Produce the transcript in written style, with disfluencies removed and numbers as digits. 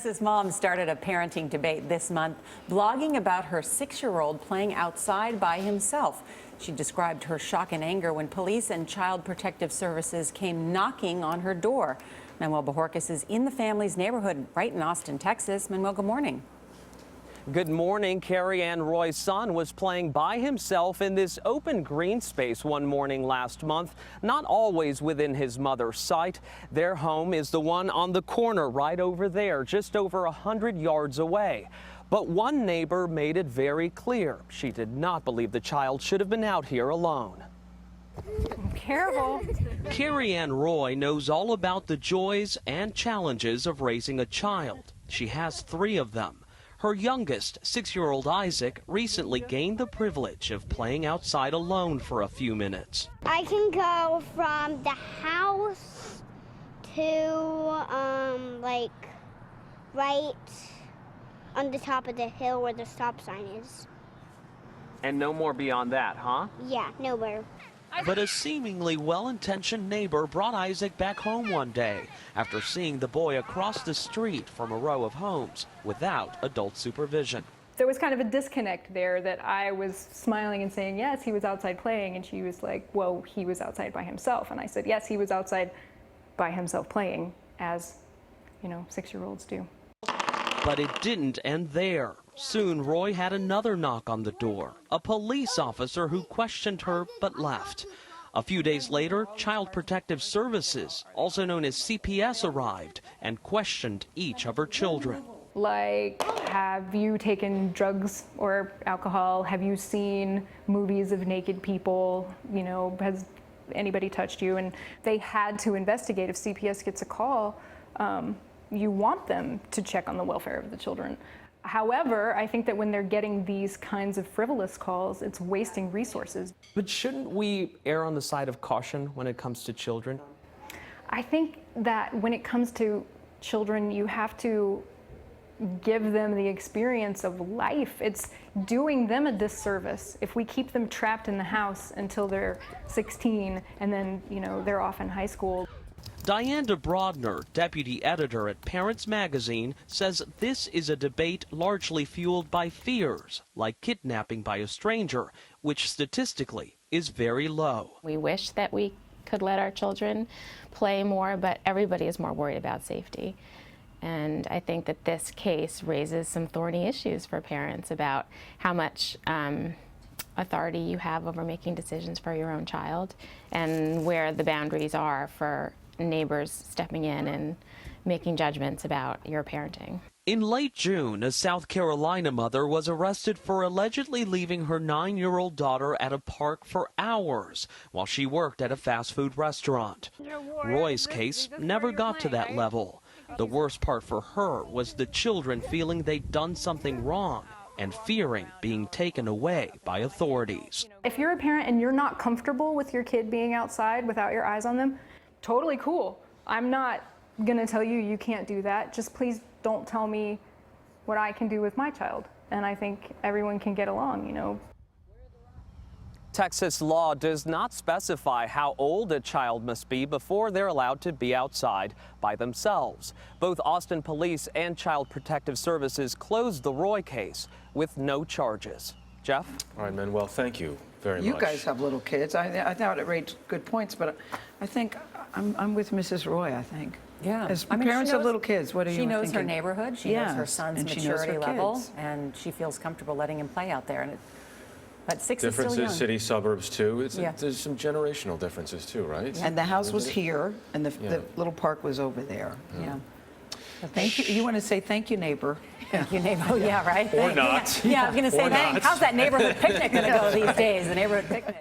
Texas mom started a parenting debate this month, blogging about her 6-year-old playing outside by himself. She described her shock and anger when police and Child Protective Services came knocking on her door. Manuel Bojorquez is in the family's neighborhood right in Austin, Texas. Manuel, good morning. Good morning. Carrie Ann Roy's son was playing by himself in this open green space one morning last month, not always within his mother's sight. Their home is the one on the corner right over there, just over 100 yards away. But one neighbor made it very clear she did not believe the child should have been out here alone. Careful. Carrie Ann Roy knows all about the joys and challenges of raising a child. She has 3 of them. Her youngest, 6-year-old Isaac, recently gained the privilege of playing outside alone for a few minutes. I can go from the house to, like, right on the top of the hill where the stop sign is. And no more beyond that, huh? Yeah, nowhere. But a seemingly well-intentioned neighbor brought Isaac back home one day after seeing the boy across the street from a row of homes without adult supervision. There was kind of a disconnect there that I was smiling and saying, yes, he was outside playing. And she was like, well, he was outside by himself. And I said, yes, he was outside by himself playing, as, 6-year-olds do. But it didn't end there. Soon, Roy had another knock on the door, a police officer who questioned her but left. A few days later, Child Protective Services, also known as CPS, arrived and questioned each of her children. Like, have you taken drugs or alcohol? Have you seen movies of naked people? Has anybody touched you? And they had to investigate. If CPS gets a call, you want them to check on the welfare of the children. However, I think that when they're getting these kinds of frivolous calls, it's wasting resources. But shouldn't we err on the side of caution when it comes to children? I think that when it comes to children, you have to give them the experience of life. It's doing them a disservice if we keep them trapped in the house until they're 16 and then, they're off in high school. Diane DeBrodner, deputy editor at Parents Magazine, says this is a debate largely fueled by fears, like kidnapping by a stranger, which statistically is very low. We wish that we could let our children play more, but everybody is more worried about safety. And I think that this case raises some thorny issues for parents about how much authority you have over making decisions for your own child and where the boundaries are for neighbors stepping in and making judgments about your parenting. In late June, a South Carolina mother was arrested for allegedly leaving her 9-year-old daughter at a park for hours while she worked at a fast food restaurant. Roy's case never got to that level. The worst part for her was the children feeling they'd done something wrong and fearing being taken away by authorities. If you're a parent and you're not comfortable with your kid being outside without your eyes on them, totally cool. I'm not gonna tell you you can't do that. Just please don't tell me what I can do with my child. And I think everyone can get along, Texas law does not specify how old a child must be before they're allowed to be outside by themselves. Both Austin Police and Child Protective Services closed the Roy case with no charges. Jeff? All right, Manuel, thank you very much. You guys have little kids. I thought it raised good points, but I think I'm with Mrs. Roy, I think. Yeah. As parents of little kids, what are you thinking? She knows her neighborhood. She knows her son's maturity level, kids. and she feels comfortable letting him play out there. But 6 is still young. Differences, city, suburbs, too. There's some generational differences, too, right? And the house was here, and the little park was over there. Yeah. Thank you. You want to say thank you, neighbor? Thank you, neighbor. Oh, yeah, right? Or not. Yeah, I was going to say, Or not. how's that neighborhood picnic going to go these days, the neighborhood picnic?